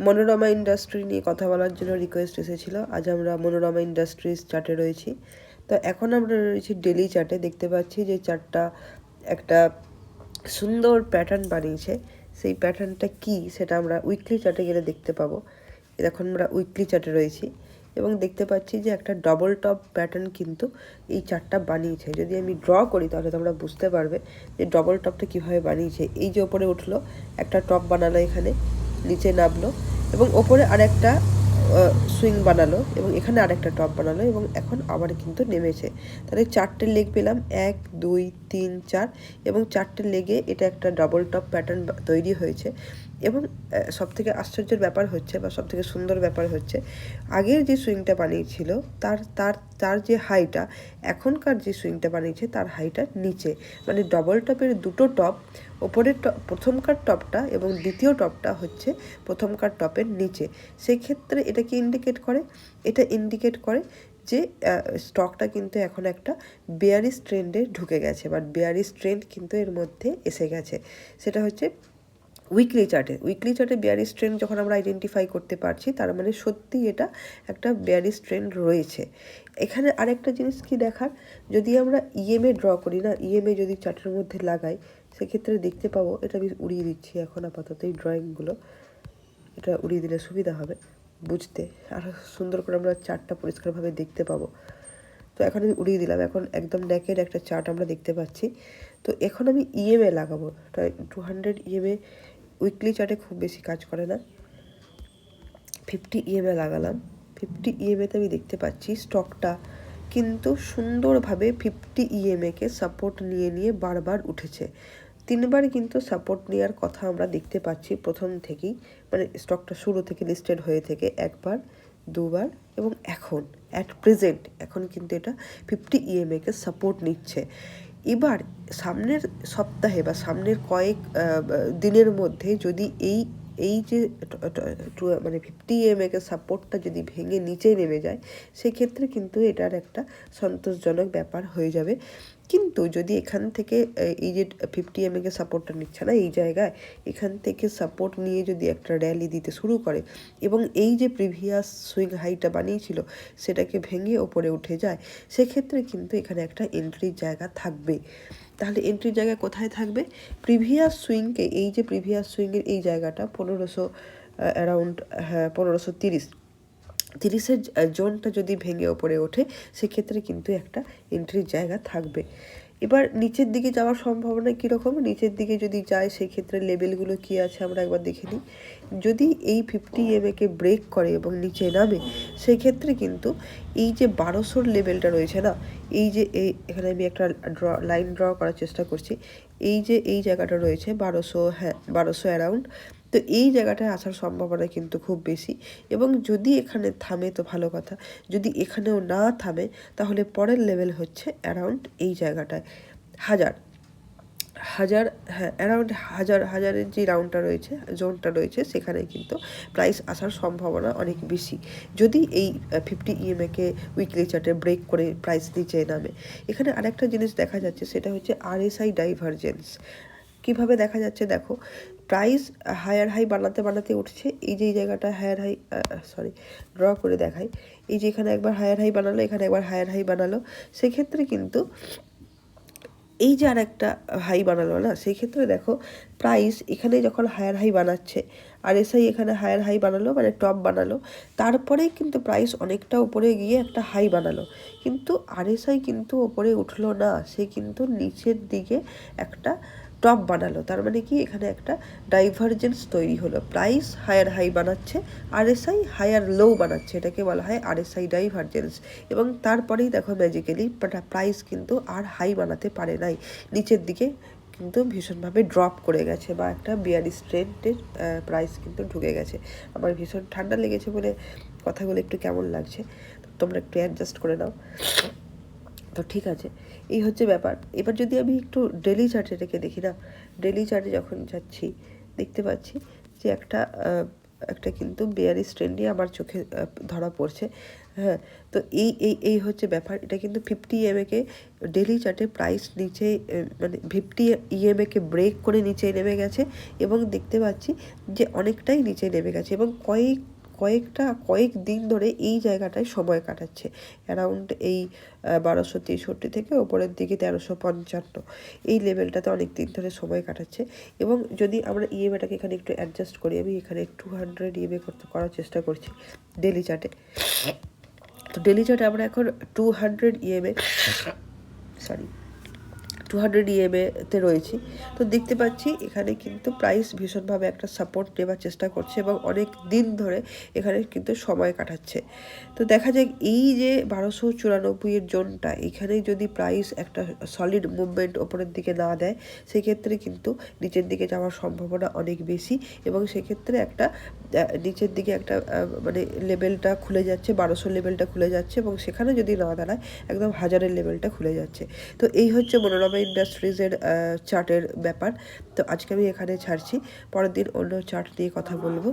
Manorama industry নিয়ে কথা বলার জন্য রিকোয়েস্ট এসেছিলো। আজ আমরা মনোরমা ইন্ডাস্ট্রিজ চার্টে রয়েছি। তো এখন আমরা রয়েছি ডেলি চার্টে। দেখতে পাচ্ছি যে চার্টটা একটা সুন্দর প্যাটার্ন বানিয়েছে। সেই প্যাটার্নটা কি সেটা আমরা উইকলি চার্টে গেলে দেখতে পাবো। এখন আমরা উইকলি চার্টে রয়েছি এবং দেখতে পাচ্ছি যে একটা ডবল টপ প্যাটার্ন কিন্তু এই চার্টটা বানিয়েছে। যদি আমি ড্র করি তাহলে তোমরা বুঝতে পারবে যে ডবল টপটা কীভাবে বানিয়েছে। এই যে ওপরে উঠলো, একটা টপ বানালো, এখানে নিচে নামলো এবং ওপরে আরেকটা সুইং বানালো এবং এখানে আরেকটা টপ বানালো এবং এখন আবার কিন্তু নেমেছে। তাহলে 4টে লেগ পেলাম, 1 2 3 4 এবং 4টে লেগে এটা একটা ডাবল টপ প্যাটার্ন তৈরি হয়েছে। এবং সবথেকে আশ্চর্যের ব্যাপার হচ্ছে বা সবথেকে সুন্দর ব্যাপার হচ্ছে, আগের যে সুইংটা বানিয়েছিল তার তার তার যে হাইটা, এখনকার যে সুইংটা বানিয়েছে তার হাইটা নিচে। মানে ডবল টপের দুটো টপ, ওপরের প্রথমকার টপটা এবং দ্বিতীয় টপটা হচ্ছে প্রথমকার টপের নিচে। সেক্ষেত্রে এটা কি ইন্ডিকেট করে? এটা ইন্ডিকেট করে যে স্টকটা কিন্তু এখন একটা বেয়ারিশ ট্রেন্ডে ঢুকে গেছে বা বেয়ারিশ ট্রেন্ড কিন্তু এর মধ্যে এসে গেছে। সেটা হচ্ছে উইকলি চার্টে বেয়ারিশ ট্রেন্ড যখন আমরা আইডেন্টিফাই করতে পারছি, তার মানে সত্যি এটা একটা বেয়ারিশ ট্রেন্ড রয়েছে। এখানে আরেকটা জিনিস কি দেখার, যদি আমরা ইএমএ ড্র করি না, ইএমএ যদি চার্টের মধ্যে লাগাই, সেক্ষেত্রে দেখতে পাবো, এটা আমি উড়িয়ে দিচ্ছি এখন আপাতত এই ড্রয়িংগুলো, এটা উড়িয়ে দিলে সুবিধা হবে বুঝতে, আরও সুন্দর করে আমরা চার্টটা পরিষ্কারভাবে দেখতে পাবো। তো এখন আমি উড়িয়ে দিলাম, এখন একদম নেকেড একটা চার্ট আমরা দেখতে পাচ্ছি। তো এখন আমি ইএমএ লাগাবো, 200 ইএমএ উইকলি চার্টে খুব বেশি কাজ করে না। 50 ইএমএ লাগালাম। 50 ইএমএতে আমি দেখতে পাচ্ছি স্টকটা কিন্তু সুন্দরভাবে 50 ইএমএকে সাপোর্ট নিয়ে বারবার উঠেছে। 3বার কিন্তু সাপোর্ট নেওয়ার কথা আমরা দেখতে পাচ্ছি প্রথম থেকেই, মানে স্টকটা শুরু থেকে লিস্টেড হয়ে থেকে 1বার 2বার এবং এখন অ্যাট প্রেজেন্ট এখন কিন্তু এটা 50 ইএমএকে সাপোর্ট নিচ্ছে। এবার সামনের সপ্তাহে বা সামনের কয়েক দিনের মধ্যে যদি এই যে মানে 50 ইএমএকে সাপোর্টটা যদি ভেঙে নিচে নেমে যায়, সেক্ষেত্রে কিন্তু এটার একটা সন্তোষজনক ব্যাপার হয়ে যাবে। কিন্তু যদি এখান থেকে এই যে 50 ইএমএকে সাপোর্টটা নিচ্ছে না এই জায়গায়, এখান থেকে সাপোর্ট নিয়ে যদি একটা র্যালি দিতে শুরু করে এবং এই যে প্রিভিয়াস সুইং হাইটা বানিয়েছিল সেটাকে ভেঙে ওপরে উঠে যায়, সেক্ষেত্রে কিন্তু এখানে একটা এন্ট্রির জায়গা থাকবে। তাহলে এন্ট্রির জায়গা কোথায় থাকবে? প্রিভিয়াস সুইংকে, এই যে প্রিভিয়াস সুইংয়ের এই জায়গাটা 1500 অ্যারাউন্ড 1530 জোনটা যদি ভেঙে ওপরে ওঠে, সেক্ষেত্রে কিন্তু একটা এন্ট্রির জায়গা থাকবে। এবার নিচের দিকে যাওয়ার সম্ভাবনা কীরকম? নিচের দিকে যদি যায় সেক্ষেত্রে লেভেলগুলো কী আছে আমরা একবার দেখে নিই। যদি এই 50 ইএমএকে ব্রেক করে এবং নিচে নামে, সেক্ষেত্রে কিন্তু এই যে 1200 লেভেলটা রয়েছে না, এই যে এখানে আমি একটা লাইন ড্র করার চেষ্টা করছি, এই যে এই জায়গাটা রয়েছে 1200, 1200 অ্যারাউন্ড। তো এই জায়গাটায় আসার সম্ভাবনা কিন্তু খুব বেশি এবং যদি এখানে থামে তো ভালো কথা, যদি এখানেও না থামে তাহলে পরের লেভেল হচ্ছে অ্যারাউন্ড এই জায়গাটায় অ্যারাউন্ড হাজারের যে রাউন্ডটা রয়েছে, জোনটা রয়েছে, সেখানে কিন্তু প্রাইস আসার সম্ভাবনা অনেক বেশি যদি এই 50 ইএমএকে উইকলি চার্টে ব্রেক করে প্রাইস নিচে নামে। এখানে আরেকটা জিনিস দেখা যাচ্ছে, সেটা হচ্ছে আরএসআই ডাইভারজেন্স। কিভাবে দেখা যাচ্ছে দেখো, প্রাইস হায়ার হাই বানাতে উঠছে, এই যে জায়গাটা হায়ার হাই, ড্র করে দেখাই, এই যে এখানে একবার হায়ার হাই বানালো, এখানে একবার হায়ার হাই বানালো, সেক্ষেত্রে কিন্তু এই যে আর একটা হাই বানালো না, সেই ক্ষেত্রে দেখো প্রাইস এখানে যখন হায়ার হাই বানাচ্ছে, আরএসআই এখানে হায়ার হাই বানালো, মানে টপ বানালো, তারপরেই কিন্তু প্রাইস অনেকটা উপরে গিয়ে একটা হাই বানালো, কিন্তু আরএসআই কিন্তু ওপরে উঠলো না, সে কিন্তু নিচের দিকে একটা টপ বানালো। তার মানে কি, এখানে একটা ডাইভারজেন্স তৈরি হলো, প্রাইস হায়ার হাই বানাচ্ছে, আরএসআই হায়ার লো বানাচ্ছে, এটাকে বলা হয় আরএসআই ডাইভারজেন্স। এবং তারপরেই দেখো ম্যাজিক্যালি প্রাইস কিন্তু আর হাই বানাতে পারে নাই, নিচের দিকে কিন্তু ভীষণভাবে ড্রপ করে গেছে বা একটা বিয়ারিশ ট্রেন্ডের প্রাইস কিন্তু ঢুকে গেছে। আমার ভীষণ ঠান্ডা লেগেছে বলে কথাগুলো একটু কেমন লাগছে, তোমরা একটু অ্যাডজাস্ট করে নাও। তো ঠিক আছে, এই হচ্ছে ব্যাপার। এবার যদি আমি একটু ডেলি চার্টে রেখে দেখি না, ডেলি চার্টে যখন যাচ্ছি দেখতে পাচ্ছি যে একটা একটা কিন্তু বেয়ারিশ ট্রেন্ডই আমার চোখে ধরা পড়ছে। হ্যাঁ, তো এই হচ্ছে ব্যাপার। এটা কিন্তু 50 EMA-কে ডেলি চার্টে প্রাইস নিচে মানে 50 EMA-কে ব্রেক করে নিচে নেমে গেছে এবং দেখতে পাচ্ছি যে অনেকটাই নিচে নেমে গেছে এবং কয়েক দিন ধরে এই জায়গাটায় সময় কাটাচ্ছে অ্যারাউন্ড এই 1263 থেকে ওপরের দিকে 1355 এই লেভেলটাতে অনেক দিন ধরে সময় কাটাচ্ছে। এবং যদি আমরা ইএমএটাকে এখানে একটু অ্যাডজাস্ট করি, আমি এখানে 200 ইএমএ করার চেষ্টা করছি ডেলি চার্টে। তো ডেলি চার্টে আমরা এখন 200 ইএমএ 200 EMA-তে রয়েছি। তো দেখতে পাচ্ছি এখানে কিন্তু প্রাইস ভীষণভাবে একটা সাপোর্ট নেওয়ার চেষ্টা করছে এবং অনেক দিন ধরে এখানে কিন্তু সময় কাটাচ্ছে। তো দেখা যাক এই যে 1294 জোনটা, এখানে যদি প্রাইস একটা সলিড মুভমেন্ট ওপরের দিকে না দেয়, সেক্ষেত্রে কিন্তু নিচের দিকে যাওয়ার সম্ভাবনা অনেক বেশি এবং সেক্ষেত্রে একটা নিচের দিকে একটা মানে লেভেলটা খুলে যাচ্ছে, 1200 লেভেলটা খুলে যাচ্ছে এবং সেখানে যদি না দাঁড়ায় একদম 1000-এর লেভেলটা খুলে যাচ্ছে। তো এই হচ্ছে মনোরমা ইন্ডাস্ট্রিজের চার্টের ব্যাপার। তো আজকে আমি এখানে ছাড়ছি, পরের দিন অন্য চার্ট নিয়ে কথা বলবো।